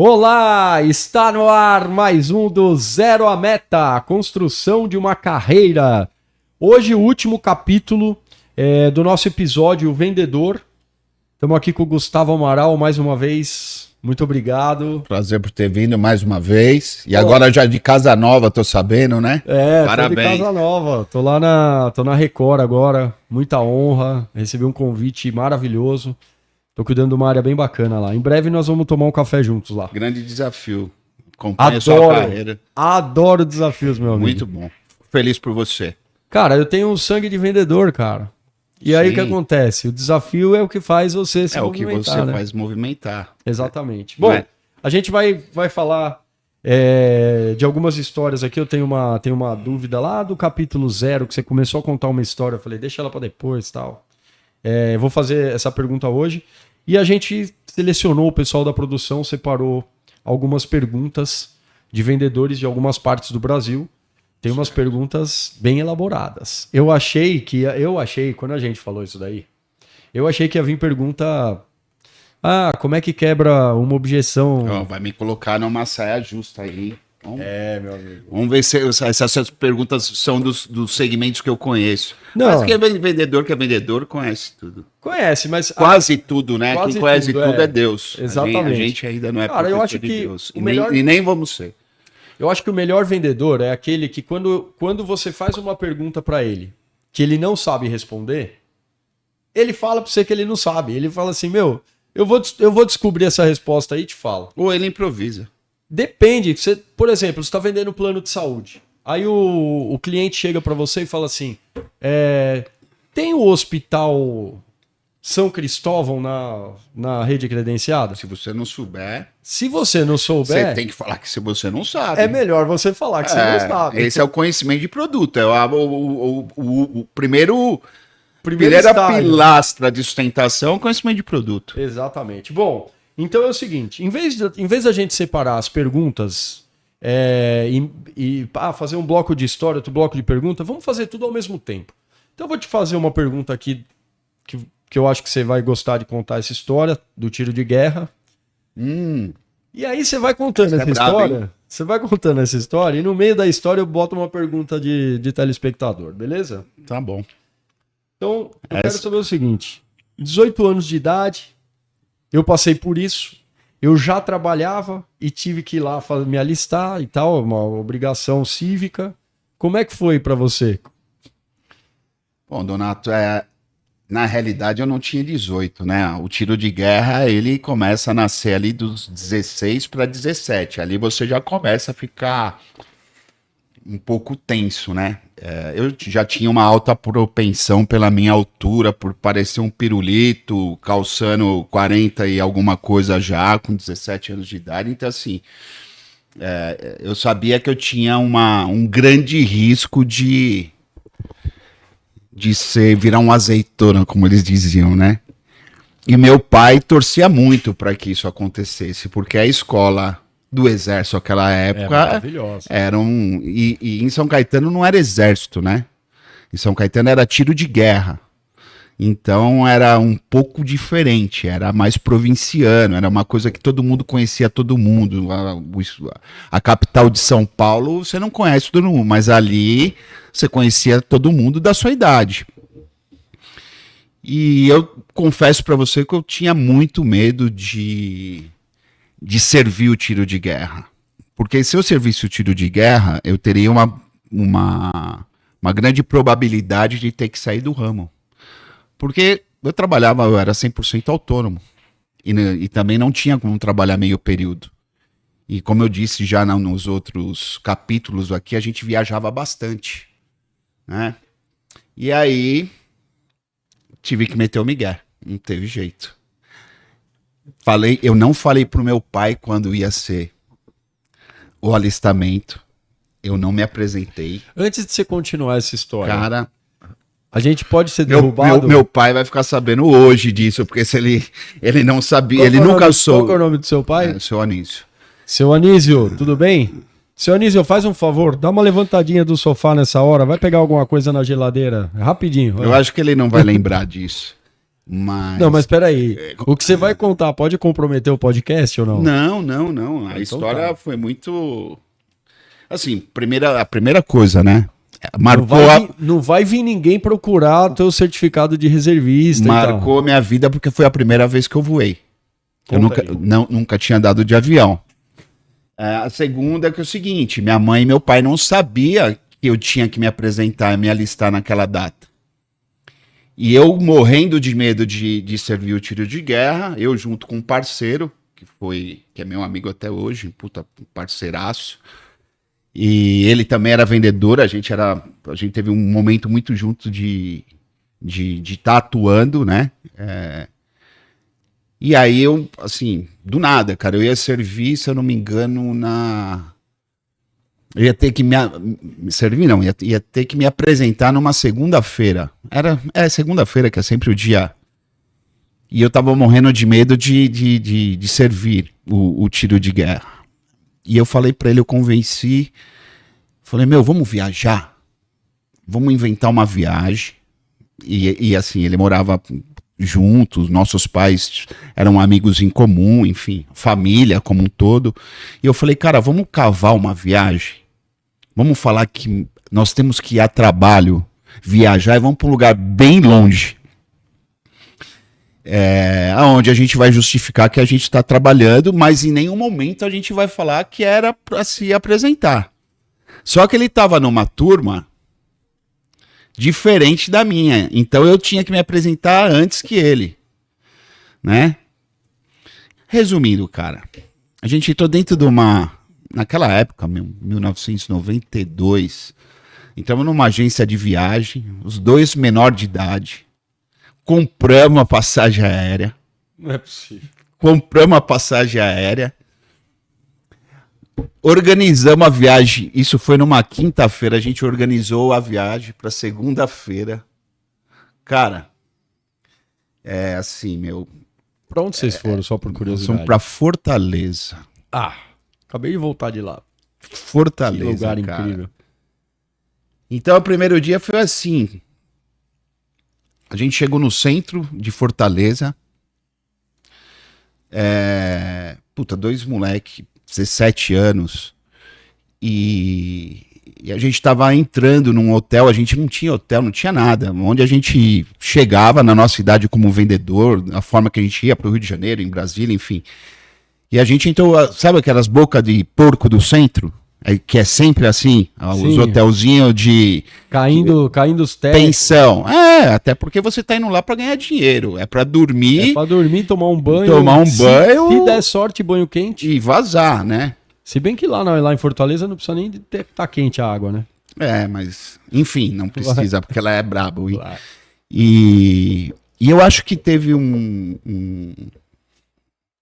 Olá, está no ar mais um do Zero à Meta, a construção de uma carreira. Hoje o último capítulo do nosso episódio, O Vendedor. Estamos aqui com o Gustavo Amaral mais uma vez. Muito obrigado. Prazer por ter vindo mais uma vez. E agora já de casa nova, tô sabendo, né? Parabéns. Tô de casa nova. Tô na Record agora. Muita honra. Recebi um convite maravilhoso. Tô cuidando de uma área bem bacana lá. Em breve nós vamos tomar um café juntos lá. Grande desafio. Acompanha a sua carreira. Adoro desafios, meu amigo. Muito bom. Feliz por você. Cara, eu tenho um sangue de vendedor, cara. E aí o que acontece? O desafio é o que faz você se movimentar. É o que você faz movimentar. Exatamente. Bom, a gente vai falar de algumas histórias aqui. Eu tenho uma dúvida lá do capítulo 0, que você começou a contar uma história. Eu falei, deixa ela para depois e tal. Vou fazer essa pergunta hoje. E a gente selecionou, o pessoal da produção separou algumas perguntas de vendedores de algumas partes do Brasil. Tem umas perguntas bem elaboradas. Eu achei, quando a gente falou isso daí, eu achei que ia vir pergunta... como é que quebra uma objeção? Vai me colocar numa saia justa aí. Meu amigo. Vamos ver se essas perguntas são dos segmentos que eu conheço. Não. Mas quem é vendedor conhece tudo. Conhece, mas... Quase tudo, né? Quase quem conhece tudo é Deus. Exatamente. A gente ainda não é Cara, eu acho de que Deus. o melhor... E nem vamos ser. Eu acho que o melhor vendedor é aquele que quando você faz uma pergunta para ele que ele não sabe responder, ele fala para você que ele não sabe. Ele fala assim, eu vou descobrir essa resposta aí e te falo. Ou ele improvisa. Depende. Por exemplo, você está vendendo plano de saúde. Aí o cliente chega para você e fala assim, tem o hospital São Cristóvão na rede credenciada? Se você não souber... Se você não souber... Você tem que falar que se você não sabe. É melhor você falar que você não sabe. Esse é o conhecimento de produto. É o primeira estágio. pilastra de sustentação, conhecimento de produto. Exatamente. Bom, então é o seguinte, em vez da gente separar as perguntas e fazer um bloco de história, outro bloco de pergunta, vamos fazer tudo ao mesmo tempo. Então eu vou te fazer uma pergunta aqui que eu acho que você vai gostar de contar essa história do tiro de guerra. E aí você vai contando essa história. Você vai contando essa história e no meio da história eu boto uma pergunta de telespectador, beleza? Tá bom. Então, eu quero saber o seguinte. 18 anos de idade, eu passei por isso. Eu já trabalhava e tive que ir lá me alistar e tal, uma obrigação cívica. Como é que foi pra você? Bom, Donato, na realidade eu não tinha 18, né? O tiro de guerra, ele começa a nascer ali dos 16 para 17. Ali você já começa a ficar um pouco tenso, né? Eu já tinha uma alta propensão pela minha altura, por parecer um pirulito, calçando 40 e alguma coisa já, com 17 anos de idade. Então, assim, eu sabia que eu tinha um grande risco de virar um azeitona, como eles diziam, né? E meu pai torcia muito para que isso acontecesse, porque a escola do exército naquela época e em São Caetano não era exército, né? Em São Caetano era tiro de guerra. Então era um pouco diferente, era mais provinciano, era uma coisa que todo mundo conhecia todo mundo. A capital de São Paulo você não conhece todo mundo, mas ali você conhecia todo mundo da sua idade. E eu confesso para você que eu tinha muito medo de servir o tiro de guerra. Porque se eu servisse o tiro de guerra, eu teria uma grande probabilidade de ter que sair do ramo. Porque eu era 100% autônomo. E também não tinha como trabalhar meio período. E como eu disse já nos outros capítulos aqui, a gente viajava bastante, né? E aí tive que meter o migué, não teve jeito. Eu não falei pro meu pai quando ia ser o alistamento, eu não me apresentei. Antes de você continuar essa história, cara, a gente pode ser derrubado? Meu pai vai ficar sabendo hoje disso, porque se ele não sabia, ele nunca soube. Qual é o nome do seu pai? Seu Anísio. Seu Anísio, tudo bem? Seu Anísio, faz um favor, dá uma levantadinha do sofá nessa hora, vai pegar alguma coisa na geladeira, rapidinho. Eu acho que ele não vai lembrar disso. Mas... Não, mas peraí. O que você vai contar pode comprometer o podcast ou não? Não. A Então história tá. foi muito... Assim, a primeira coisa, né? Não vai vir ninguém procurar teu certificado de reservista Marcou minha vida porque foi a primeira vez que eu voei. Eu Conta aí. nunca tinha andado de avião. A segunda é que é o seguinte, minha mãe e meu pai não sabiam que eu tinha que me apresentar e me alistar naquela data. E eu morrendo de medo de servir o tiro de guerra, eu junto com um parceiro, que é meu amigo até hoje, puta parceiraço, e ele também era vendedor, a gente teve um momento muito junto de estar atuando, né? E aí eu, assim, do nada, cara, eu ia servir, se eu não me engano, eu ia ter que servir, não, ia ter que me apresentar numa segunda-feira. Segunda-feira, que é sempre o dia. E eu tava morrendo de medo de servir o tiro de guerra. E eu falei pra ele, eu convenci, falei, vamos viajar? Vamos inventar uma viagem. E assim, ele morava juntos, nossos pais eram amigos em comum, enfim, família como um todo. E eu falei, cara, vamos cavar uma viagem? Vamos falar que nós temos que ir a trabalho, viajar e vamos para um lugar bem longe. Onde a gente vai justificar que a gente está trabalhando, mas em nenhum momento a gente vai falar que era para se apresentar. Só que ele estava numa turma diferente da minha, então eu tinha que me apresentar antes que ele, né? Resumindo, cara, a gente entrou dentro de naquela época, 1992, entramos numa agência de viagem, os dois menores de idade, compramos a passagem aérea. Não é possível. Compramos a passagem aérea, organizamos a viagem, isso foi numa quinta-feira, a gente organizou a viagem para segunda-feira. Cara, assim, Pra onde vocês foram, só por nós curiosidade? fomos para Fortaleza. Acabei de voltar de lá. Fortaleza, Que lugar cara. incrível. Então, o primeiro dia foi assim. A gente chegou no centro de Fortaleza. Dois moleque, 17 anos. E a gente tava entrando num hotel. A gente não tinha hotel, não tinha nada. Onde a gente chegava na nossa cidade como vendedor, a forma que a gente ia pro Rio de Janeiro, em Brasília, enfim. E a gente entrou, sabe aquelas bocas de porco do centro? Que é sempre assim, os hotelzinhos de... Caindo os tetos. Pensão. Até porque você tá indo lá pra ganhar dinheiro. É pra dormir. É pra dormir, tomar um banho. Banho. Se der sorte, banho quente. E vazar, né? Se bem que lá em Fortaleza não precisa nem tá quente a água, né? Mas... Enfim, não precisa, porque ela é brabo. Claro. E eu acho que teve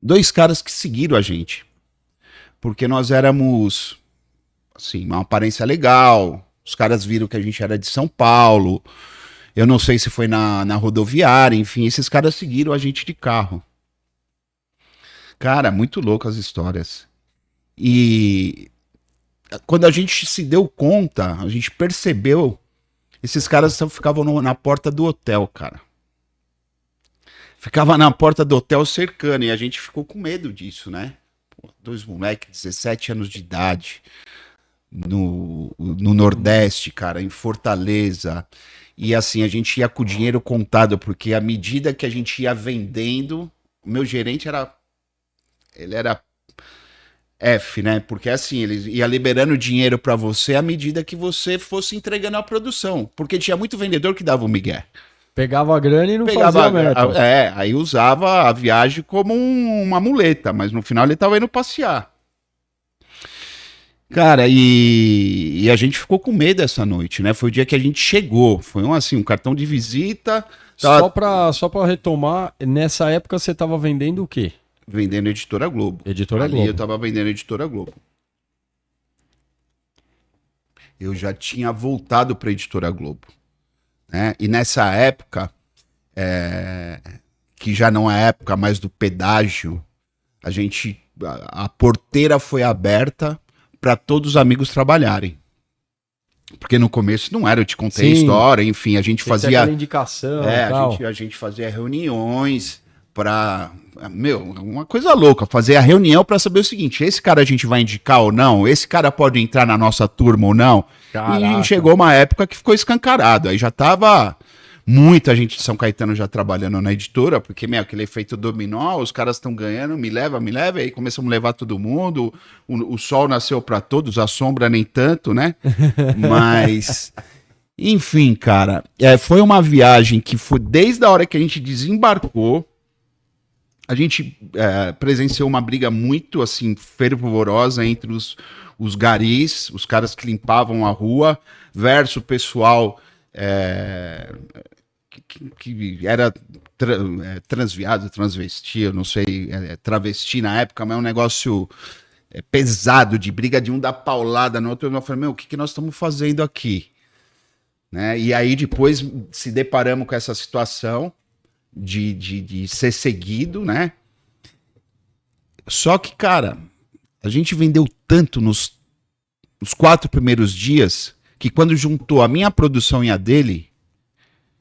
dois caras que seguiram a gente. Porque nós éramos, assim, uma aparência legal. Os caras viram que a gente era de São Paulo. Eu não sei se foi na rodoviária, enfim. Esses caras seguiram a gente de carro. Cara, muito louco as histórias. E quando a gente se deu conta, a gente percebeu, esses caras ficavam na porta do hotel, cara. Ficava na porta do hotel cercando, e a gente ficou com medo disso, né? Dois moleques, 17 anos de idade, no Nordeste, cara, em Fortaleza. E assim, a gente ia com o dinheiro contado, porque à medida que a gente ia vendendo, o meu gerente ele era F, né? Porque assim, ele ia liberando dinheiro pra você à medida que você fosse entregando a produção. Porque tinha muito vendedor que dava o migué. Pegava a grana e não fazia a meta. Aí usava a viagem como uma muleta, mas no final ele tava indo passear. Cara, e a gente ficou com medo essa noite, né? Foi o dia que a gente chegou. Foi um cartão de visita. Só pra retomar, nessa época você tava vendendo o quê? Vendendo Editora Globo. Editora Ali Globo. eu tava vendendo Editora Globo. Eu já tinha voltado pra Editora Globo. Né? E nessa época, que já não é época mais do pedágio, a porteira foi aberta para todos os amigos trabalharem. Porque no começo não era, eu te contei a Sim. história, enfim, a gente Tem que ter fazia. aquela indicação e É, tal. a gente fazia reuniões pra. Meu, uma coisa louca, fazer a reunião pra saber o seguinte: esse cara a gente vai indicar ou não? Esse cara pode entrar na nossa turma ou não? Caraca. E chegou uma época que ficou escancarado. Aí já tava muita gente de São Caetano já trabalhando na editora, porque, meu, aquele efeito dominó, os caras estão ganhando, me leva, e aí começamos a levar todo mundo. O sol nasceu pra todos, a sombra nem tanto, né? Mas. Enfim, cara, foi uma viagem que foi desde a hora que a gente desembarcou. A gente presenciou uma briga muito assim fervorosa entre os garis, os caras que limpavam a rua, versus o pessoal que era transviado, transvesti, eu não sei, travesti na época, mas é um negócio pesado, de briga de um dar paulada no outro. Eu falei, meu, o que nós estamos fazendo aqui? Né? E aí depois se deparamos com essa situação de ser seguido, né? Só que, cara, a gente vendeu tanto nos 4 primeiros dias que quando juntou a minha produção e a dele,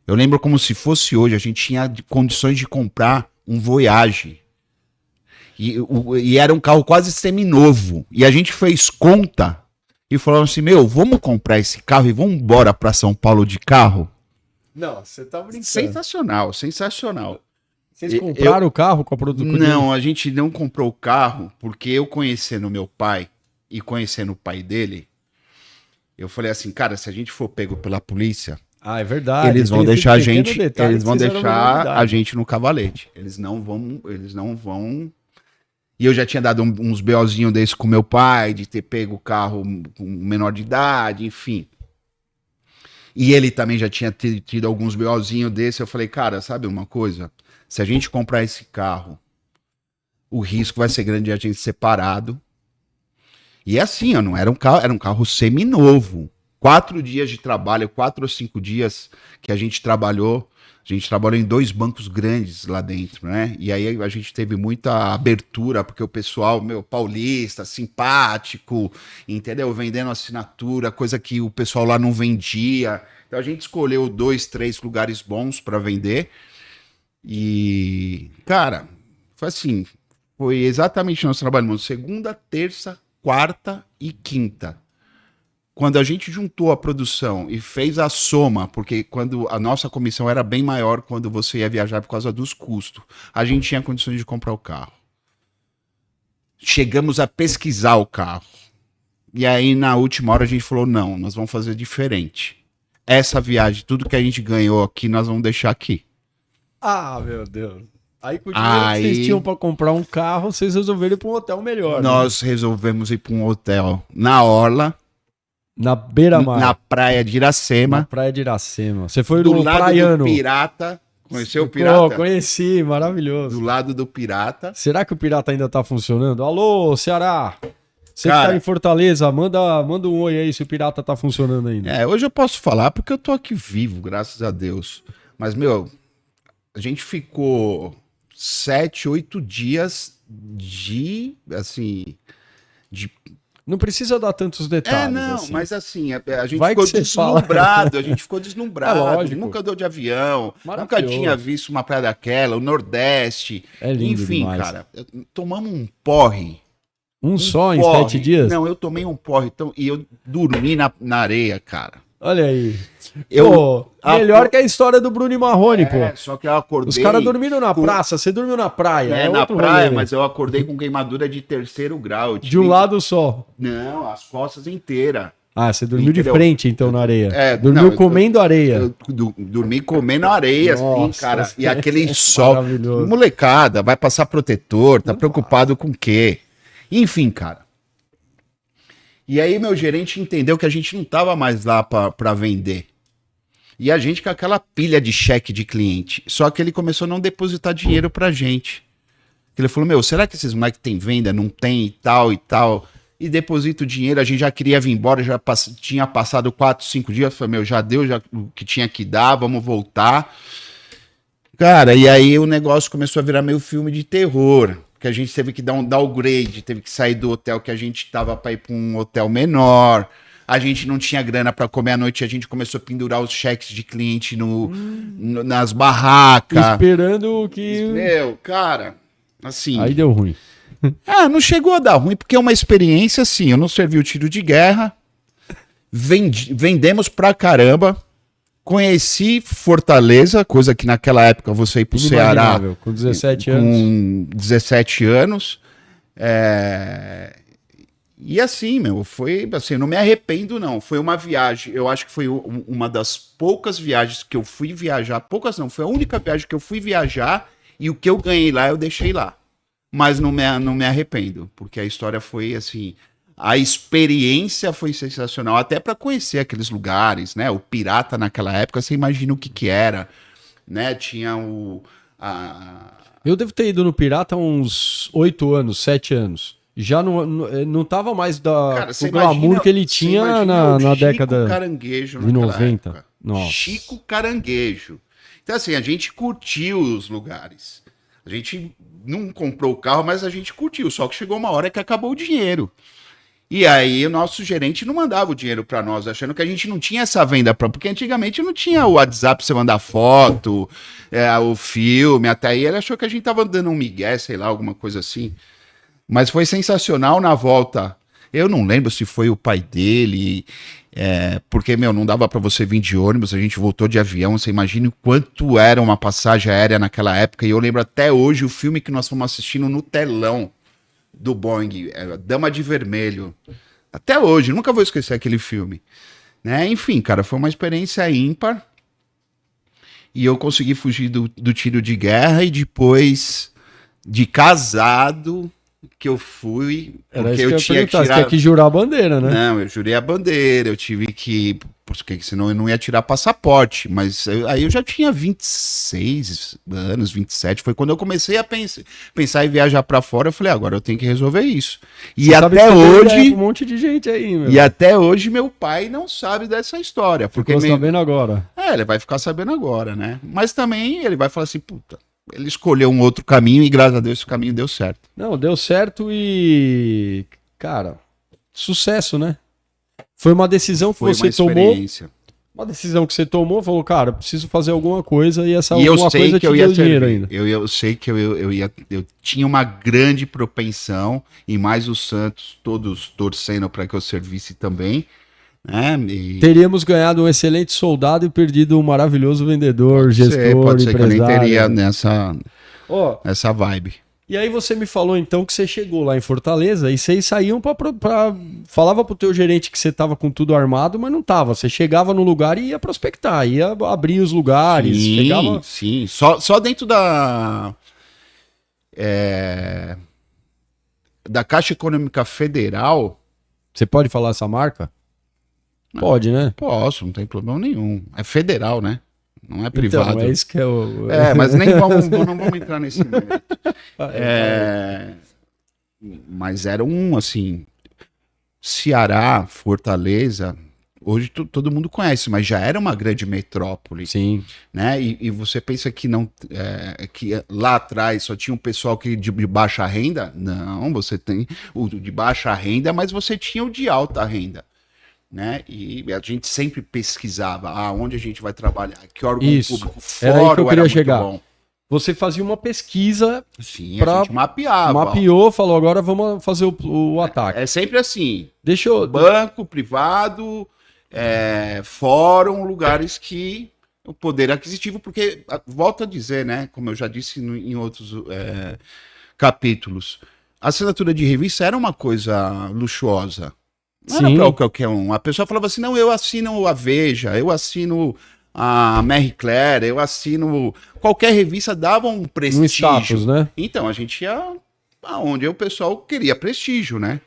eu lembro como se fosse hoje, a gente tinha condições de comprar um Voyage. E era um carro quase seminovo. E a gente fez conta e falou assim, meu, vamos comprar esse carro e vamos embora para São Paulo de carro? Não, você tá brincando. Sensacional, sensacional. Vocês compraram o carro com a produção? Não, a gente não comprou o carro porque eu conhecendo meu pai e conhecendo o pai dele, eu falei assim, cara, se a gente for pego pela polícia, é verdade. eles vão deixar a gente, detalhe eles que vão vocês eram deixar menor de a idade. gente no cavalete. Eles não vão. E eu já tinha dado uns BOzinho desse com meu pai, de ter pego o carro com menor de idade, enfim. E ele também já tinha tido alguns BOzinho desse. Eu falei, cara, sabe uma coisa? Se a gente comprar esse carro, o risco vai ser grande de a gente ser parado. E assim, não era um carro seminovo. 4 dias de trabalho, 4 ou 5 dias que a gente trabalhou em 2 bancos grandes lá dentro, né? E aí a gente teve muita abertura, porque o pessoal, meu, paulista, simpático, entendeu? Vendendo assinatura, coisa que o pessoal lá não vendia. Então a gente escolheu 2, 3 lugares bons para vender. E, cara, foi assim, foi exatamente nós trabalhamos segunda, terça, quarta e quinta. Quando a gente juntou a produção e fez a soma, porque quando a nossa comissão era bem maior quando você ia viajar por causa dos custos, a gente tinha condições de comprar o carro. Chegamos a pesquisar o carro. E aí, na última hora, a gente falou, não, nós vamos fazer diferente. Essa viagem, tudo que a gente ganhou aqui, nós vamos deixar aqui. Ah, meu Deus. Aí com o dinheiro que vocês tinham pra comprar um carro, vocês resolveram ir pra um hotel melhor. Nós resolvemos ir para um hotel na Orla, Na beira-mar. na praia de Iracema, Na praia de Iracema. Você foi do no lado praiano. do Pirata. Conheceu o Pô, Pirata? conheci, maravilhoso. Do lado do Pirata. Será que o Pirata ainda tá funcionando? Alô, Ceará. Você que Cara, tá em Fortaleza, manda um oi aí se o Pirata tá funcionando ainda. hoje eu posso falar porque eu tô aqui vivo, graças a Deus. Mas, meu, a gente ficou 7, 8 dias de Não precisa dar tantos detalhes. assim. mas assim, a gente Vai ficou que você fala. deslumbrado, a gente ficou deslumbrado, É lógico. nunca andou de avião, nunca Maravilhoso. tinha visto uma praia daquela, o Nordeste, É lindo enfim, demais. cara, tomamos um porre. Um só em porre. 7 dias? Não, eu tomei um porre, então, e eu dormi na areia, cara. Olha aí. Eu, Pô, melhor que a história do Bruno e Marrone, pô. Só que eu acordei... Os caras dormiram na com- praça, você dormiu na praia. É na outro praia, rolê. mas eu acordei com queimadura de 3º grau. De um lado só. Não, as costas inteiras. Ah, você dormiu de Entendeu? frente, então, na areia. É, Dormiu não, comendo areia. Eu dormi comendo areia, assim, Nossa, cara. E aquele sol. maravilhoso. Molecada, vai passar protetor, tá preocupado com o quê? Enfim, cara. E aí meu gerente entendeu que a gente não tava mais lá pra vender. E a gente com aquela pilha de cheque de cliente. Só que ele começou a não depositar dinheiro pra gente. Ele falou, meu, será que esses moleques têm venda? Não tem e tal e tal. E deposita o dinheiro, a gente já queria vir embora, já tinha passado 4, 5 dias. Eu falei, meu, já deu o que tinha que dar, vamos voltar. Cara, e aí o negócio começou a virar meio filme de terror. Que a gente teve que dar um downgrade, teve que sair do hotel que a gente tava pra ir pra um hotel menor. a gente não tinha grana para comer à noite, a gente começou a pendurar os cheques de cliente nas barracas. Esperando que... Meu, cara, assim... Aí deu ruim. Não chegou a dar ruim, porque é uma experiência assim, eu não servi o tiro de guerra, vendemos pra caramba, conheci Fortaleza, coisa que naquela época você ir pro Ceará com 17 anos. Com 17 anos. E assim, foi assim, eu não me arrependo não, foi uma viagem, eu acho que foi uma das poucas viagens que eu fui viajar, poucas não, foi a única viagem que eu fui viajar e o que eu ganhei lá eu deixei lá. Mas não me arrependo, porque a história foi assim, a experiência foi sensacional, até para conhecer aqueles lugares, né? O pirata naquela época, você imagina o que era, né? Tinha Eu devo ter ido no pirata há uns 8 anos, 7 anos. Já não tava mais o glamour que ele tinha na década Caranguejo de 90. Nossa. Chico Caranguejo. Então assim, a gente curtiu os lugares. A gente não comprou o carro, mas a gente curtiu. Só que chegou uma hora que acabou o dinheiro. E aí o nosso gerente não mandava o dinheiro para nós, achando que a gente não tinha essa venda própria. Porque antigamente não tinha o WhatsApp pra você mandar foto, o filme. Até aí ele achou que a gente tava dando um migué, sei lá, alguma coisa assim. Mas foi sensacional na volta. Eu não lembro se foi o pai dele, porque, não dava para você vir de ônibus, a gente voltou de avião, você imagina o quanto era uma passagem aérea naquela época, e eu lembro até hoje o filme que nós fomos assistindo no telão do Boeing, Dama de Vermelho. Até hoje, nunca vou esquecer aquele filme. Né? Enfim, cara, foi uma experiência ímpar, e eu consegui fugir do tiro de guerra, e depois de casado... que eu fui, porque eu tinha que tirar... Você tinha que jurar a bandeira, né? Não, eu jurei a bandeira, eu tive que... Porque senão eu não ia tirar passaporte, mas aí eu já tinha 26 anos, 27, foi quando eu comecei a pensar em viajar pra fora, eu falei, agora eu tenho que resolver isso. E você até hoje... Um monte de gente aí, meu. E até hoje meu pai não sabe dessa história. Porque ficou sabendo agora. ele vai ficar sabendo agora, né? Mas também ele vai falar assim, puta... Ele escolheu um outro caminho e, graças a Deus, esse caminho deu certo. Não, deu certo e... Cara, sucesso, né? Foi uma decisão que você tomou. Uma decisão que você tomou, falou, cara, preciso fazer alguma coisa e essa alguma coisa te deu dinheiro ainda. Eu sei que eu tinha uma grande propensão, e mais os Santos, todos torcendo para que eu servisse também. Teríamos ganhado um excelente soldado e perdido um maravilhoso vendedor, gestor, pode ser empresário. Que eu nem teria nessa vibe. E aí você me falou então que você chegou lá em Fortaleza e vocês saíam falava pro teu gerente que você tava com tudo armado, mas não tava. Você chegava no lugar e ia prospectar, ia abrir os lugares. Sim. Só dentro da Caixa Econômica Federal. Você pode falar essa marca? Pode, né? Posso, não tem problema nenhum. É federal, né? Não é privado. Então, é isso que é o... mas nem não vamos entrar nesse mérito. Mas era assim... Ceará, Fortaleza... Hoje todo mundo conhece, mas já era uma grande metrópole. Sim. Né? E você pensa que que lá atrás só tinha um pessoal de baixa renda? Não, você tem o de baixa renda, mas você tinha o de alta renda. Né? E a gente sempre pesquisava onde a gente vai trabalhar, que órgão público, era aí que eu queria chegar. Bom. Você fazia uma pesquisa. Sim, a gente mapeava. Mapeou, falou, agora vamos fazer o ataque. É sempre assim. Banco, privado, fórum, lugares que o poder aquisitivo, porque, volto a dizer, né, como eu já disse em outros capítulos, a assinatura de revista era uma coisa luxuosa. Não era pra qualquer um. A pessoa falava assim, não, eu assino a Veja, eu assino a Marie Claire, eu assino... Qualquer revista dava um prestígio. Um status, né? Então, a gente ia aonde o pessoal queria prestígio, né?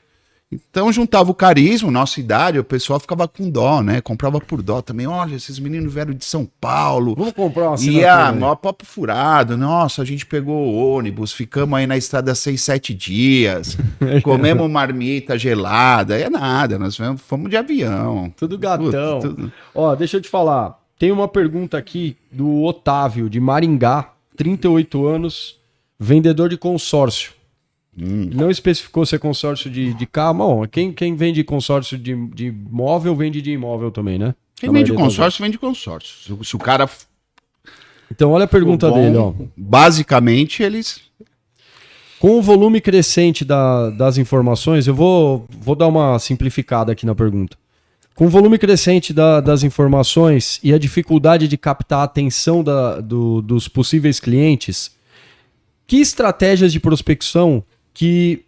Então, juntava o carisma, nossa idade, o pessoal ficava com dó, né? Comprava por dó também. Olha, esses meninos vieram de São Paulo. Vamos comprar uma assinatura. Maior papo furado. Nossa, a gente pegou o ônibus, ficamos aí na estrada 6, 7 dias. Comemos marmita gelada. É nada, nós fomos de avião. Tudo gatão. Ó, deixa eu te falar. Tem uma pergunta aqui do Otávio, de Maringá, 38 anos, vendedor de consórcio. Ele não especificou se é consórcio de carro. Bom, quem vende consórcio de imóvel, vende de imóvel também, né? Quem Na vende maioria das consórcio, vende consórcio. Se o cara vezes. Então, olha a pergunta for dele, ó. bom, basicamente, eles... Com o volume crescente das informações, eu vou dar uma simplificada aqui na pergunta. Com o volume crescente das informações e a dificuldade de captar a atenção dos possíveis clientes, que estratégias de prospecção que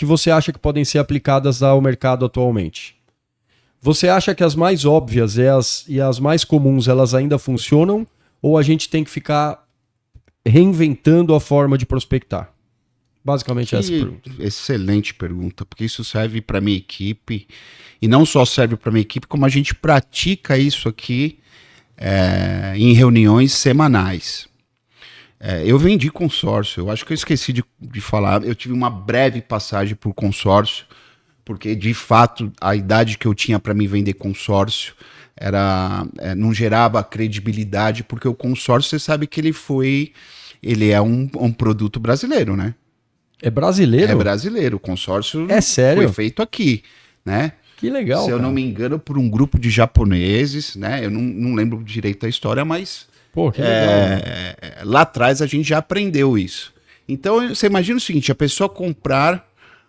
você acha que podem ser aplicadas ao mercado atualmente? Você acha que as mais óbvias e as mais comuns elas ainda funcionam? Ou a gente tem que ficar reinventando a forma de prospectar? Basicamente essa pergunta. Excelente pergunta, porque isso serve para minha equipe, e não só serve para minha equipe, como a gente pratica isso aqui em reuniões semanais. Eu vendi consórcio, eu acho que eu esqueci de falar, eu tive uma breve passagem por consórcio, porque de fato a idade que eu tinha para me vender consórcio não gerava credibilidade, porque o consórcio, você sabe que ele é um produto brasileiro, né? É brasileiro? É brasileiro, o consórcio sério? foi feito aqui, né? Que legal, Se eu não me engano, por um grupo de japoneses, né? Eu não lembro direito a história, mas Pô, que legal. lá atrás a gente já aprendeu isso. Então, você imagina o seguinte, a pessoa comprar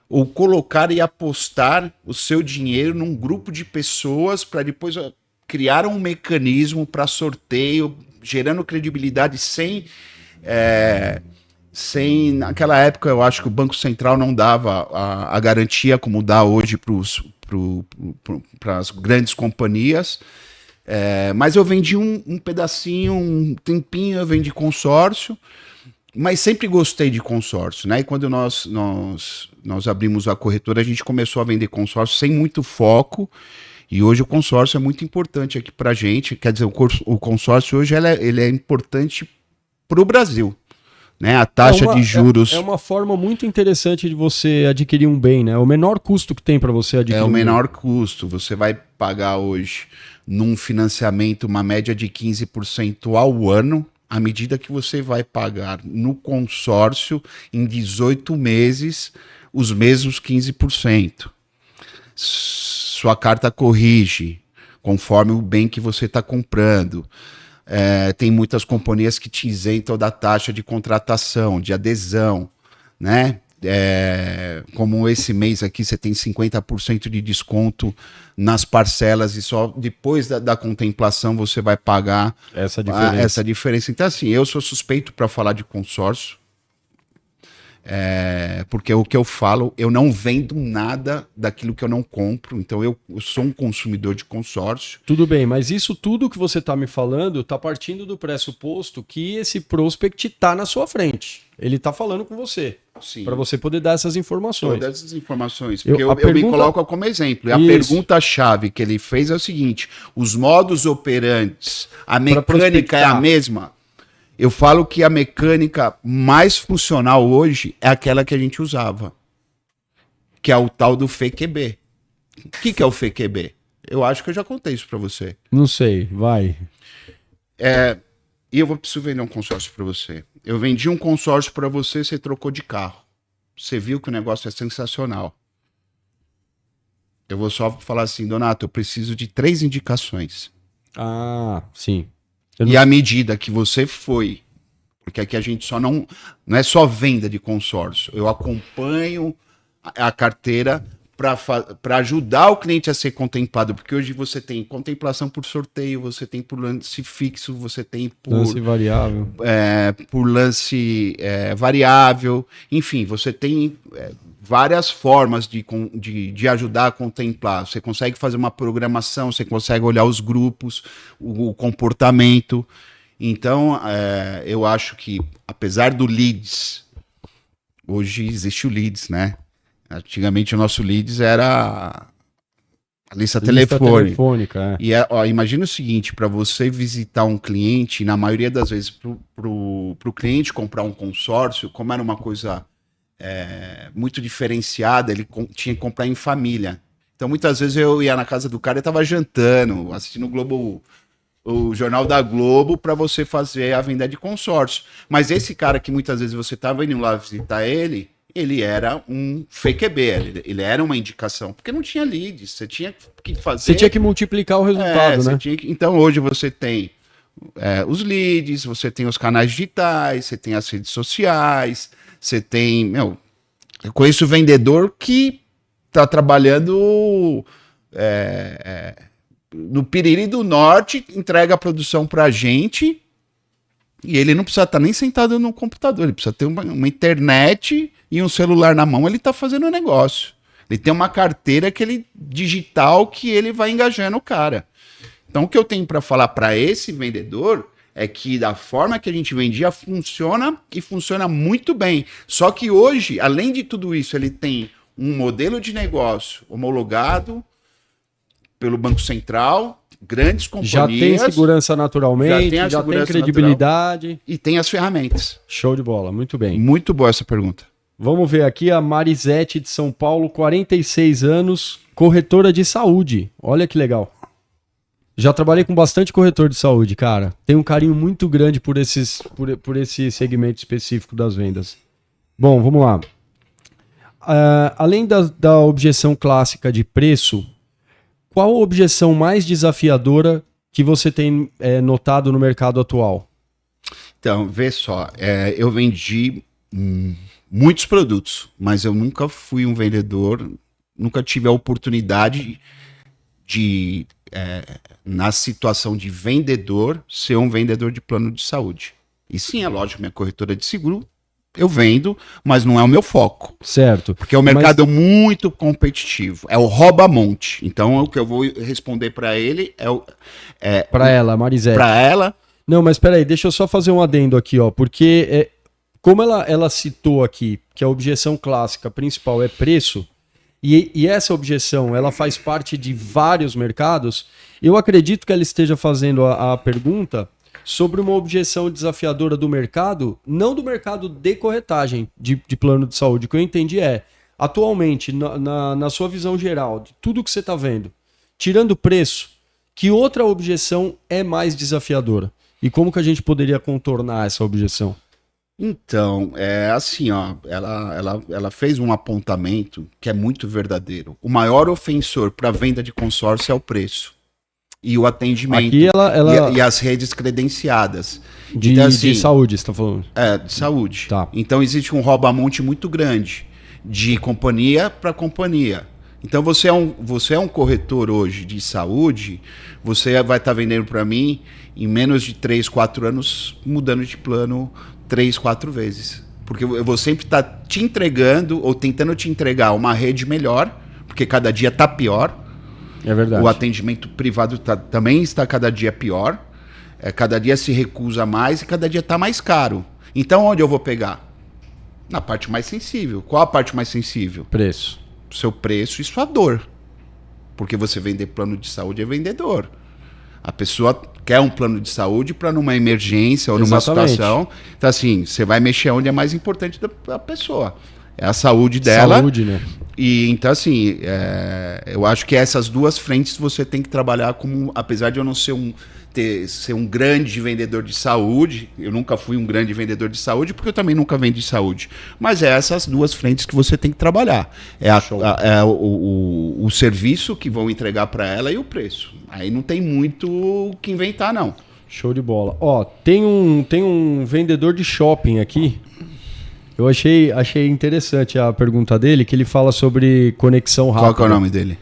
ou colocar e apostar o seu dinheiro num grupo de pessoas para depois criar um mecanismo para sorteio, gerando credibilidade sem... naquela época, eu acho que o Banco Central não dava a garantia como dá hoje para as grandes companhias. Mas eu vendi um pedacinho, um tempinho, eu vendi consórcio, mas sempre gostei de consórcio, né? E quando nós abrimos a corretora, a gente começou a vender consórcio sem muito foco, e hoje o consórcio é muito importante aqui para a gente. Quer dizer, o consórcio hoje ele é importante para o Brasil. Né, a taxa de juros... É uma forma muito interessante de você adquirir um bem, né? É o menor custo que tem para você adquirir É o um menor bem. custo. Você vai pagar hoje, num financiamento, uma média de 15% ao ano, à medida que você vai pagar no consórcio, em 18 meses, os mesmos 15%. Sua carta corrige, conforme o bem que você está comprando. Tem muitas companhias que te isentam da taxa de contratação, de adesão, né? Como esse mês aqui você tem 50% de desconto nas parcelas e só depois da contemplação você vai pagar essa diferença. Então, assim, eu sou suspeito para falar de consórcio, porque o que eu falo, eu não vendo nada daquilo que eu não compro, então eu sou um consumidor de consórcio. Tudo bem, mas isso tudo que você está me falando está partindo do pressuposto que esse prospect está na sua frente. Ele está falando com você, para você poder dar essas informações. Todas essas informações, porque eu me coloco como exemplo. E a pergunta-chave que ele fez é o seguinte: os modos operantes, a mecânica é a mesma? Eu falo que a mecânica mais funcional hoje é aquela que a gente usava, que é o tal do FQB. O que é o FQB? Eu acho que eu já contei isso para você. Não sei, vai. E eu preciso vender um consórcio para você. Eu vendi um consórcio para você, você trocou de carro. Você viu que o negócio é sensacional. Eu vou só falar assim, Donato, eu preciso de 3 indicações. Ah, sim. E à medida que você foi, porque aqui a gente não é só venda de consórcio, eu acompanho a carteira para ajudar o cliente a ser contemplado, porque hoje você tem contemplação por sorteio, você tem por lance fixo, você tem por lance variável, por lance variável, enfim, você tem várias formas de ajudar a contemplar. Você consegue fazer uma programação, você consegue olhar os grupos, o comportamento. Então, eu acho que, apesar do leads, hoje existe o leads, né? Antigamente o nosso leads era a lista telefônica. E imagina o seguinte, para você visitar um cliente, na maioria das vezes para o cliente comprar um consórcio, como era uma coisa muito diferenciada, ele tinha que comprar em família. Então muitas vezes eu ia na casa do cara e estava jantando, assistindo o Jornal da Globo, para você fazer a venda de consórcio. Mas esse cara que muitas vezes você estava indo lá visitar ele, ele era um FQB, ele era uma indicação, porque não tinha leads, você tinha que fazer... Você tinha que multiplicar o resultado, né? Então hoje você tem os leads, você tem os canais digitais, você tem as redes sociais, você tem... eu conheço vendedor que está trabalhando no Piriri do Norte, entrega a produção para a gente e ele não precisa estar nem sentado no computador, ele precisa ter uma internet e um celular na mão, ele está fazendo um negócio. Ele tem uma carteira digital que ele vai engajando o cara. Então o que eu tenho para falar para esse vendedor é que da forma que a gente vendia funciona e funciona muito bem. Só que hoje, além de tudo isso, ele tem um modelo de negócio homologado pelo Banco Central, grandes companhias. Já tem segurança naturalmente, já tem credibilidade. Natural, e tem as ferramentas. Show de bola, muito bem. Muito boa essa pergunta. Vamos ver aqui a Marisete de São Paulo, 46 anos, corretora de saúde. Olha que legal. Já trabalhei com bastante corretor de saúde, cara. Tenho um carinho muito grande por esse segmento específico das vendas. Bom, vamos lá. Além da objeção clássica de preço, qual a objeção mais desafiadora que você tem notado no mercado atual? Então, vê só, eu vendi muitos produtos, mas eu nunca fui um vendedor, nunca tive a oportunidade de, na situação de vendedor, ser um vendedor de plano de saúde. E sim, é lógico, minha corretora de seguro, eu vendo, mas não é o meu foco. Certo. Porque o mercado é muito competitivo. É o rouba-monte. Então, o que eu vou responder para ele para ela, Marisete. Para ela. Não, mas peraí, deixa eu só fazer um adendo aqui, ó. Porque, como ela citou aqui que a objeção clássica principal é preço, e essa objeção ela faz parte de vários mercados, eu acredito que ela esteja fazendo a pergunta sobre uma objeção desafiadora do mercado, não do mercado de corretagem de plano de saúde. O que eu entendi atualmente, na sua visão geral, de tudo que você está vendo, tirando o preço, que outra objeção é mais desafiadora? E como que a gente poderia contornar essa objeção? Então, assim, ó, ela fez um apontamento que é muito verdadeiro. O maior ofensor para venda de consórcio é o preço. E o atendimento. Aqui ela... E as redes credenciadas. Então, assim, de saúde, você está falando? De saúde. Tá. Então existe um rouba-monte muito grande, de companhia para companhia. Então você é um corretor hoje de saúde, você vai estar vendendo para mim em menos de 3, 4 anos, mudando de plano 3, 4 vezes. Porque eu vou sempre estar te entregando ou tentando te entregar uma rede melhor, porque cada dia está pior. É verdade. O atendimento privado também está cada dia pior. Cada dia se recusa mais e cada dia está mais caro. Então, onde eu vou pegar? Na parte mais sensível. Qual a parte mais sensível? Preço. Seu preço e sua dor. Porque você vender plano de saúde é vendedor. A pessoa quer um plano de saúde para numa emergência ou numa situação. Então, assim, você vai mexer onde é mais importante da pessoa. É a saúde dela. Saúde, né? E então, assim, eu acho que essas duas frentes você tem que trabalhar como, apesar de eu não ser um grande vendedor de saúde, eu nunca fui um grande vendedor de saúde, porque eu também nunca vendi saúde. Mas essas duas frentes que você tem que trabalhar. O serviço que vão entregar para ela e o preço. Aí não tem muito o que inventar, não. Show de bola. Ó, tem um vendedor de shopping aqui. Eu achei interessante a pergunta dele, que ele fala sobre conexão rápida. Qual que é o nome dele?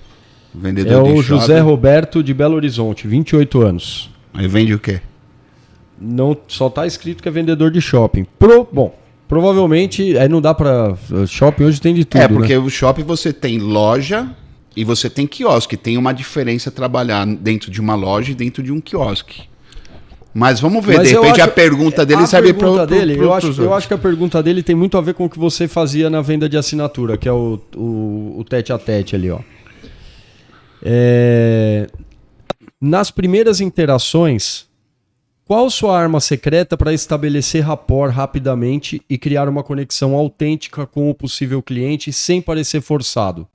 Vendedor de shopping. José Roberto de Belo Horizonte, 28 anos. Ele vende o quê? Não, só tá escrito que é vendedor de shopping. Provavelmente, não dá pra... Shopping hoje tem de tudo, porque né? O shopping você tem loja e você tem quiosque. Tem uma diferença trabalhar dentro de uma loja e dentro de um quiosque. Mas vamos ver, de repente a pergunta dele serve para eu acho que a pergunta dele tem muito a ver com o que você fazia na venda de assinatura, que é o tete a tete ali, ó. Nas primeiras interações, qual sua arma secreta para estabelecer rapport rapidamente e criar uma conexão autêntica com o possível cliente sem parecer forçado?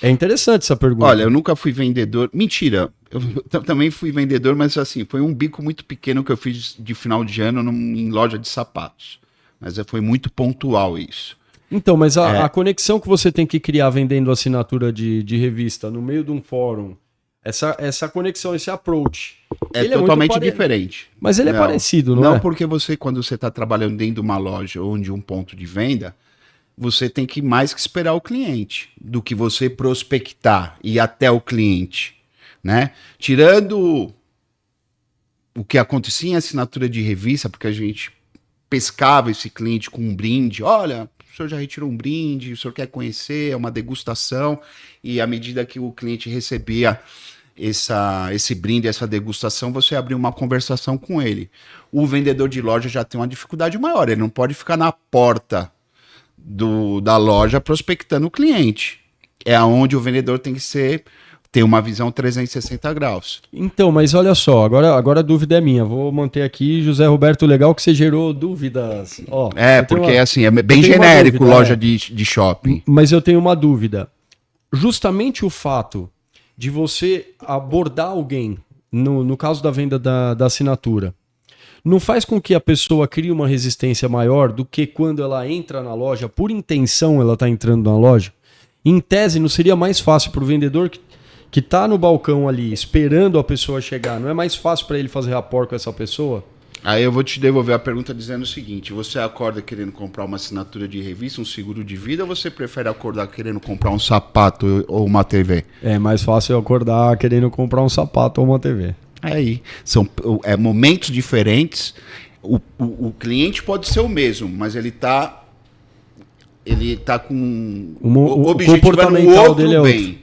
É interessante essa pergunta. Olha, eu nunca fui vendedor. Mentira, eu também fui vendedor, mas assim, foi um bico muito pequeno que eu fiz de final de ano em loja de sapatos. Mas foi muito pontual isso. Então, mas a conexão que você tem que criar vendendo assinatura de revista no meio de um fórum, essa conexão, esse approach. É totalmente diferente. Mas ele é parecido, não é? Não, porque quando você está trabalhando dentro de uma loja ou de um ponto de venda, você tem que mais que esperar o cliente do que você prospectar e ir até o cliente, né? Tirando o que acontecia em assinatura de revista, porque a gente pescava esse cliente com um brinde. Olha, o senhor já retirou um brinde, o senhor quer conhecer, é uma degustação, e à medida que o cliente recebia esse brinde, essa degustação, você abria uma conversação com ele. O vendedor de loja já tem uma dificuldade maior, ele não pode ficar na porta da loja prospectando o cliente. É onde o vendedor tem que ter uma visão 360 graus. Então, mas olha só, agora a dúvida é minha. Vou manter aqui, José Roberto, legal que você gerou dúvidas. Ó, porque assim, é bem genérico dúvida, loja de shopping. Mas eu tenho uma dúvida. Justamente o fato de você abordar alguém, no caso da venda da assinatura, não faz com que a pessoa crie uma resistência maior do que quando ela entra na loja, por intenção ela está entrando na loja? Em tese, não seria mais fácil para o vendedor que está no balcão ali, esperando a pessoa chegar, não é mais fácil para ele fazer rapport com essa pessoa? Aí eu vou te devolver a pergunta dizendo o seguinte: você acorda querendo comprar uma assinatura de revista, um seguro de vida, ou você prefere acordar querendo comprar um sapato ou uma TV? É mais fácil eu acordar querendo comprar um sapato ou uma TV. Aí, são momentos diferentes. O cliente pode ser o mesmo, mas ele tá com o comportamental dele é bem.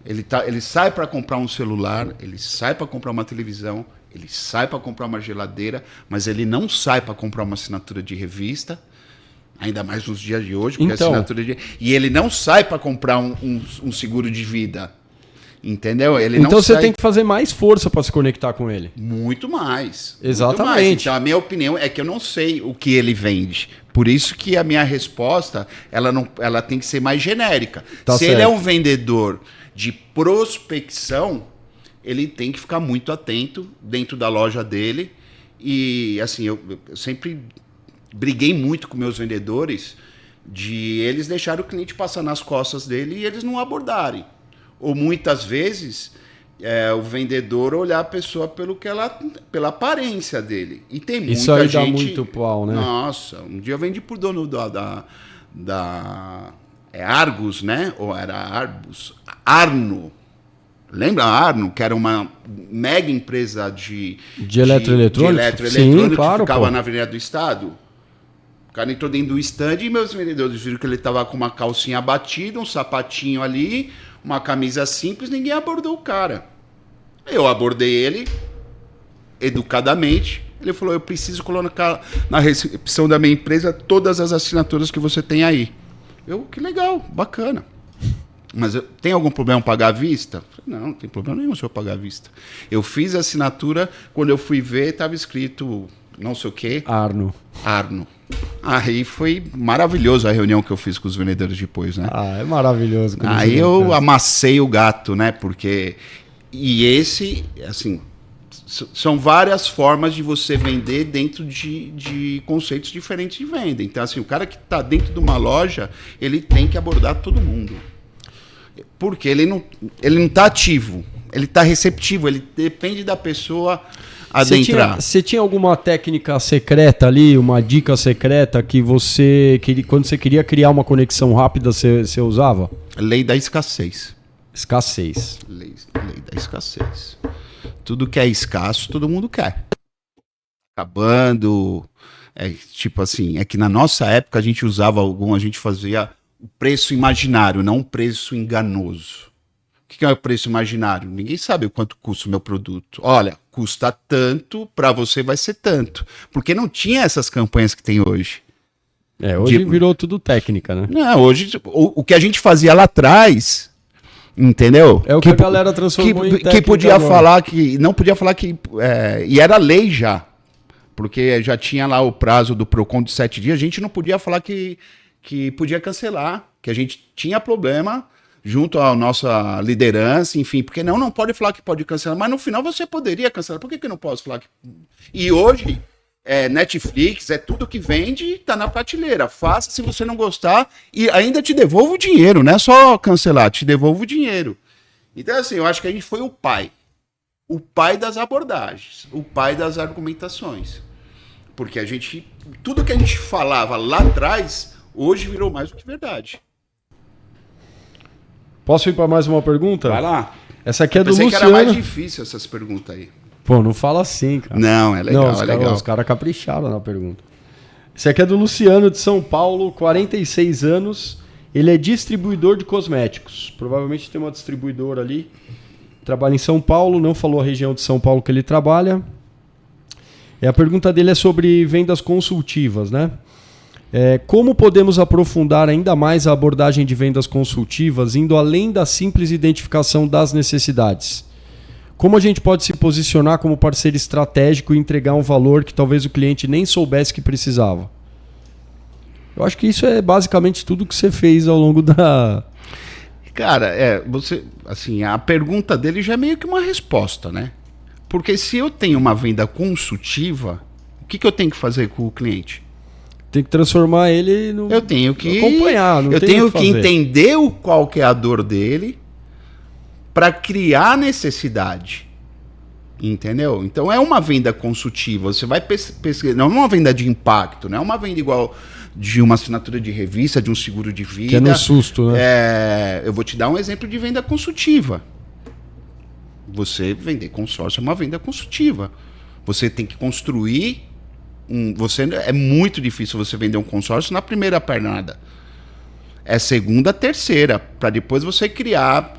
Ele sai para comprar um celular, ele sai para comprar uma televisão, ele sai para comprar uma geladeira, mas ele não sai para comprar uma assinatura de revista, ainda mais nos dias de hoje, porque assinatura e ele não sai para comprar um seguro de vida. Entendeu? Então você tem que fazer mais força para se conectar com ele. Muito mais. Exatamente. Muito mais. Então a minha opinião é que eu não sei o que ele vende. Por isso que a minha resposta ela tem que ser mais genérica. Se ele é um vendedor de prospecção, ele tem que ficar muito atento dentro da loja dele. E assim, eu sempre briguei muito com meus vendedores de eles deixarem o cliente passar nas costas dele e eles não abordarem. Ou muitas vezes o vendedor olhar a pessoa pela aparência dele. E tem muita gente... Isso aí dá muito pau, né? Nossa, um dia eu vendi por dono da Argus, né? Ou era Arbus? Arno. Lembra a Arno? Que era uma mega empresa de eletroeletrônico? Sim, claro, que ficava pô. na Avenida do Estado. O cara entrou dentro do stand e meus vendedores viram que ele estava com uma calcinha batida, um sapatinho ali, uma camisa simples, ninguém abordou o cara. Eu abordei ele educadamente. Ele falou: eu preciso colocar na recepção da minha empresa todas as assinaturas que você tem aí. Que legal, bacana. Mas tem algum problema pagar à vista? Não tem problema nenhum se eu pagar à vista. Eu fiz a assinatura, quando eu fui ver, estava escrito não sei o quê. Arno. Aí foi maravilhoso a reunião que eu fiz com os vendedores depois, né? É maravilhoso. Aí eu amassei o gato, né? Porque... E esse, assim... São várias formas de você vender dentro de conceitos diferentes de venda. Então, assim, o cara que está dentro de uma loja, ele tem que abordar todo mundo. Porque ele não está ativo, ele está receptivo, ele depende da pessoa adentrar. Você tinha alguma técnica secreta ali, uma dica secreta que você, quando você queria criar uma conexão rápida, você usava? Lei da escassez. Lei da escassez. Tudo que é escasso, todo mundo quer. Acabando. Tipo assim, é que na nossa época a gente fazia o preço imaginário, não o preço enganoso. O que é o preço imaginário? Ninguém sabe o quanto custa o meu produto. Olha, custa tanto, para você vai ser tanto. Porque não tinha essas campanhas que tem hoje. Hoje virou tudo técnica, né? Não, hoje o que a gente fazia lá atrás, entendeu? É o que a galera transformou em técnica. Que podia agora falar que... Não podia falar que... e era lei já. Porque já tinha lá o prazo do PROCON de 7 dias. A gente não podia falar que podia cancelar. Que a gente tinha problema junto à nossa liderança, enfim. Porque não pode falar que pode cancelar. Mas no final você poderia cancelar. Por que não posso falar que... E hoje... é Netflix, é tudo que vende, tá na prateleira. Faça se você não gostar e ainda te devolvo o dinheiro, não é só cancelar, te devolvo o dinheiro. Então, assim, eu acho que a gente foi o pai das abordagens, o pai das argumentações. Porque tudo que a gente falava lá atrás, hoje virou mais do que verdade. Posso ir para mais uma pergunta? Vai lá. Essa aqui é do Luciano. Que era mais difícil essas perguntas aí. Pô, não fala assim, cara. Não, é legal, não, é legal. Os caras capricharam na pergunta. Esse aqui é do Luciano, de São Paulo, 46 anos. Ele é distribuidor de cosméticos. Provavelmente tem uma distribuidora ali. Trabalha em São Paulo, não falou a região de São Paulo que ele trabalha. A pergunta dele é sobre vendas consultivas, né? Como podemos aprofundar ainda mais a abordagem de vendas consultivas, indo além da simples identificação das necessidades? Como a gente pode se posicionar como parceiro estratégico e entregar um valor que talvez o cliente nem soubesse que precisava? Eu acho que isso é basicamente tudo que você fez ao longo da... Cara, você, assim, a pergunta dele já é meio que uma resposta, né? Porque se eu tenho uma venda consultiva, o que eu tenho que fazer com o cliente? Tem que transformar ele no... Eu tenho que acompanhar, não eu tem tenho que que entender qual que é a dor dele para criar necessidade. Entendeu? Então é uma venda consultiva. Você vai pesquisar, não é uma venda de impacto, não é uma venda igual de uma assinatura de revista, de um seguro de vida. Que é no susto, né? Eu vou te dar um exemplo de venda consultiva. Você vender consórcio é uma venda consultiva. Você tem que construir é muito difícil você vender um consórcio na primeira pernada. É segunda, terceira, para depois você criar,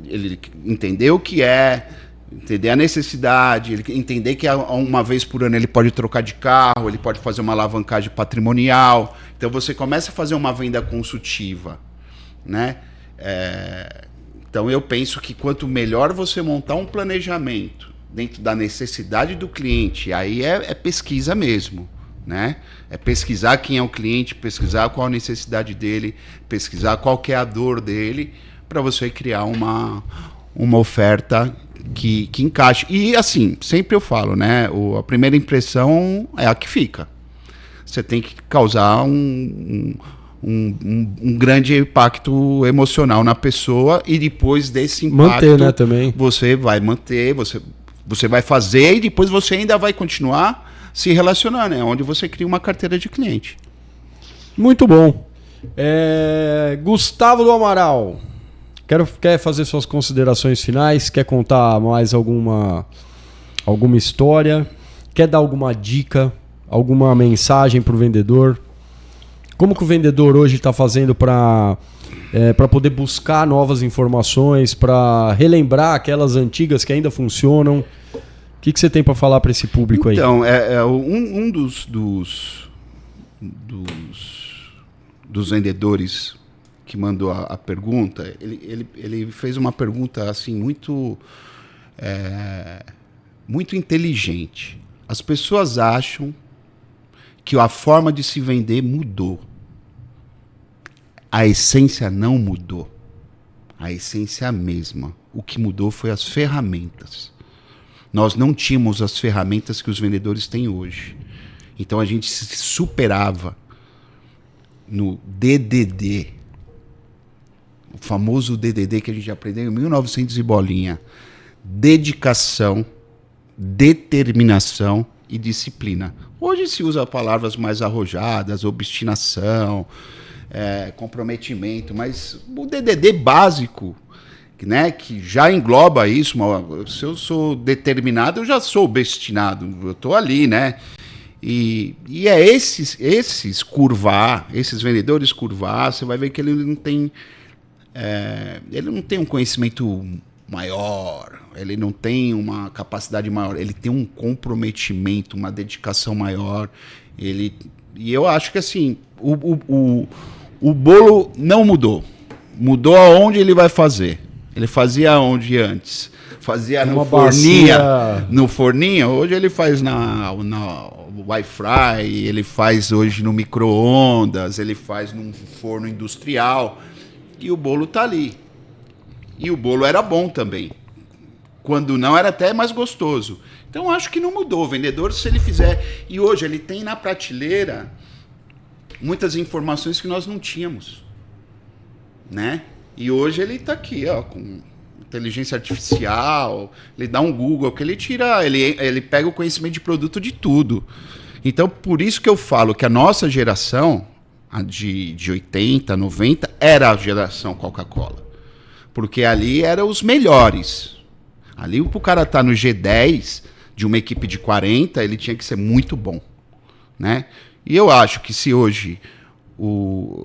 ele entender o que é, entender a necessidade, ele entender que uma vez por ano ele pode trocar de carro, ele pode fazer uma alavancagem patrimonial. Então você começa a fazer uma venda consultiva, né? Então eu penso que quanto melhor você montar um planejamento dentro da necessidade do cliente, aí é pesquisa mesmo, né? É pesquisar quem é o cliente, pesquisar qual a necessidade dele, pesquisar qual que é a dor dele, para você criar uma oferta que encaixe. E assim, sempre eu falo, né? A primeira impressão é a que fica. Você tem que causar um grande impacto emocional na pessoa e depois desse impacto manter, né, também. Você vai manter, você vai fazer e depois você ainda vai continuar se relacionando, né? Onde você cria uma carteira de cliente. Muito bom. Gustavo do Amaral, quer fazer suas considerações finais? Quer contar mais alguma história? Quer dar alguma dica? Alguma mensagem para o vendedor? Como que o vendedor hoje está fazendo para poder buscar novas informações, para relembrar aquelas antigas que ainda funcionam? O que você tem para falar para esse público aí? Então, um dos vendedores que mandou a pergunta, ele fez uma pergunta assim muito inteligente. As pessoas acham que a forma de se vender mudou. A essência não mudou. A essência é a mesma. O que mudou foi as ferramentas. Nós não tínhamos as ferramentas que os vendedores têm hoje. Então a gente se superava no DDD. O famoso DDD que a gente aprendeu em 1900 e bolinha. Dedicação, determinação e disciplina. Hoje se usa palavras mais arrojadas, obstinação, comprometimento, mas o DDD básico, né, que já engloba isso, se eu sou determinado, eu já sou obstinado, eu estou ali, né? E é esses curva A, esses vendedores curva A, você vai ver que ele não tem um conhecimento maior, ele não tem uma capacidade maior, ele tem um comprometimento, uma dedicação maior. E eu acho que assim, o bolo não mudou. Mudou aonde ele vai fazer. Ele fazia onde antes? Fazia no forninho, hoje ele faz na Wi-Fi, ele faz hoje no micro-ondas, ele faz num forno industrial, e o bolo tá ali. E o bolo era bom também. Quando não, era até mais gostoso. Então, acho que não mudou. O vendedor, se ele fizer... E hoje, ele tem na prateleira muitas informações que nós não tínhamos, né? E hoje ele está aqui, ó, com inteligência artificial, ele dá um Google, que ele tira... Ele pega o conhecimento de produto de tudo. Então, por isso que eu falo que a nossa geração, a de 80, 90, era a geração Coca-Cola. Porque ali eram os melhores. Ali, o cara estar no G10 de uma equipe de 40, ele tinha que ser muito bom, né? E eu acho que se hoje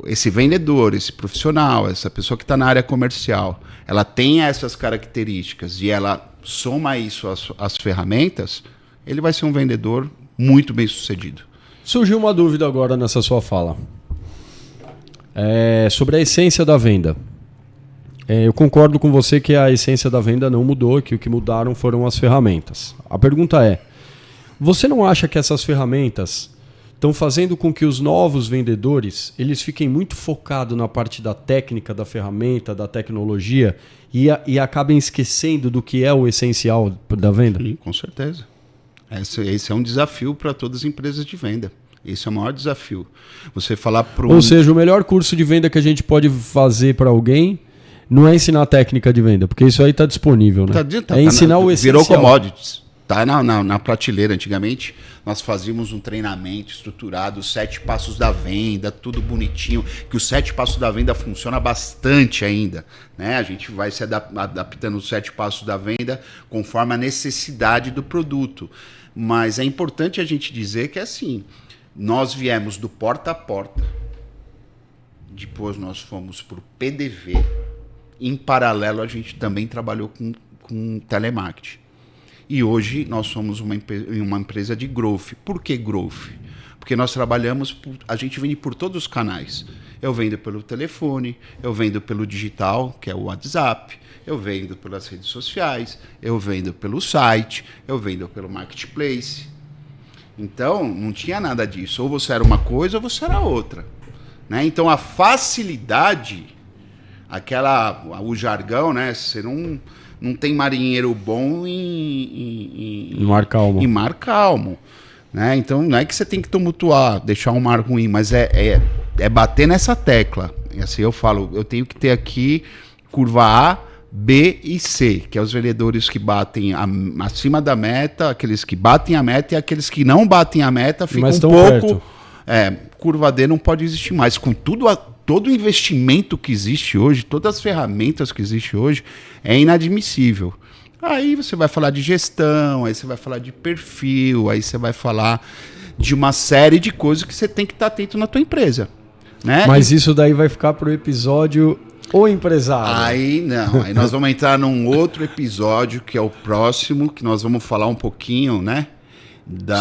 esse vendedor, esse profissional, essa pessoa que está na área comercial, ela tem essas características e ela soma isso às ferramentas, ele vai ser um vendedor muito bem sucedido. Surgiu uma dúvida agora nessa sua fala. Sobre a essência da venda. Eu concordo com você que a essência da venda não mudou, que o que mudaram foram as ferramentas. A pergunta é, você não acha que essas ferramentas estão fazendo com que os novos vendedores eles fiquem muito focados na parte da técnica, da ferramenta, da tecnologia e acabem esquecendo do que é o essencial da venda? Sim, com certeza. Esse é um desafio para todas as empresas de venda. Esse é o maior desafio. Você falar para Ou seja, o melhor curso de venda que a gente pode fazer para alguém não é ensinar a técnica de venda, porque isso aí está disponível, né? É ensinar o essencial. Virou commodities. Está na prateleira. Antigamente, nós fazíamos um treinamento estruturado, 7 passos da venda, tudo bonitinho, que os 7 passos da venda funciona bastante ainda, né? A gente vai se adaptando os 7 passos da venda conforme a necessidade do produto. Mas é importante a gente dizer que, assim, nós viemos do porta a porta, depois nós fomos para o PDV, em paralelo a gente também trabalhou com telemarketing. E hoje nós somos uma empresa de growth. Por que growth? Porque nós trabalhamos, a gente vende por todos os canais. Eu vendo pelo telefone, eu vendo pelo digital, que é o WhatsApp, eu vendo pelas redes sociais, eu vendo pelo site, eu vendo pelo marketplace. Então, não tinha nada disso. Ou você era uma coisa ou você era outra, né? Então, a facilidade, o jargão, né? Você não tem marinheiro bom em mar calmo. Em mar calmo, né? Então, não é que você tem que tumultuar, deixar um mar ruim, mas é bater nessa tecla. E assim eu falo, eu tenho que ter aqui curva A, B e C, que é os vendedores que batem acima da meta, aqueles que batem a meta e aqueles que não batem a meta ficam mas um pouco... perto. Curva D não pode existir mais. Com todo o investimento que existe hoje, todas as ferramentas que existem hoje, é inadmissível. Aí você vai falar de gestão, aí você vai falar de perfil, aí você vai falar de uma série de coisas que você tem que estar atento na tua empresa, né? Mas isso daí vai ficar pro episódio O Empresário. Aí não, aí nós vamos entrar num outro episódio, que é o próximo, que nós vamos falar um pouquinho, né?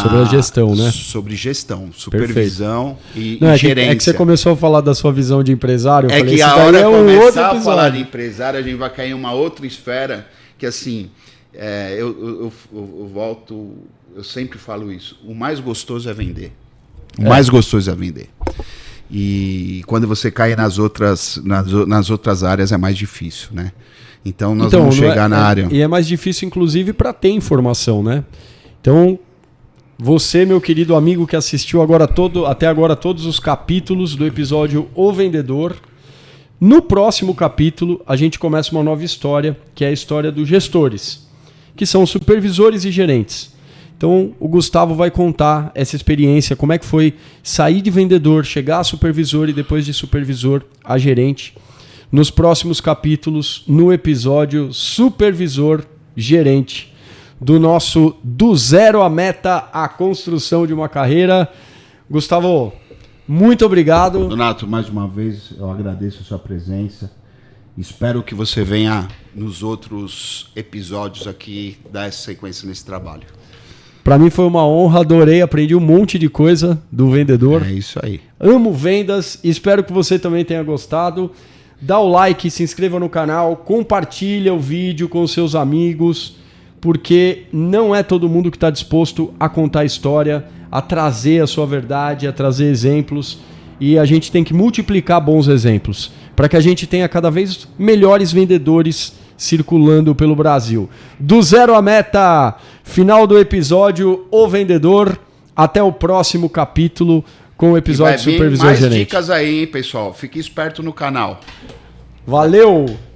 Sobre a gestão, né? Sobre gestão, supervisão e gerência. É que você começou a falar da sua visão de empresário. Eu falei, a hora de começar a falar de empresário, a gente vai cair em uma outra esfera que, assim, eu volto, eu sempre falo isso, o mais gostoso é vender. O mais gostoso é vender. E quando você cai nas outras áreas é mais difícil, né? Então nós vamos chegar na área. E é mais difícil, inclusive, para ter informação, né? Então... Você, meu querido amigo que assistiu até agora todos os capítulos do episódio O Vendedor, no próximo capítulo a gente começa uma nova história, que é a história dos gestores, que são supervisores e gerentes. Então o Gustavo vai contar essa experiência, como é que foi sair de vendedor, chegar a supervisor e depois de supervisor a gerente, nos próximos capítulos, no episódio Supervisor Gerente. Do zero à meta, a construção de uma carreira. Gustavo, muito obrigado. Donato, mais uma vez eu agradeço a sua presença. Espero que você venha nos outros episódios aqui dar essa sequência nesse trabalho. Para mim foi uma honra, adorei, aprendi um monte de coisa do vendedor. É isso aí. Amo vendas, espero que você também tenha gostado. Dá o like, se inscreva no canal, compartilha o vídeo com os seus amigos, porque não é todo mundo que está disposto a contar a história, a trazer a sua verdade, a trazer exemplos, e a gente tem que multiplicar bons exemplos, para que a gente tenha cada vez melhores vendedores circulando pelo Brasil. Do zero à meta, final do episódio, O Vendedor. Até o próximo capítulo com o episódio de Supervisor mais Gerente. Dicas aí, hein, pessoal. Fique esperto no canal. Valeu!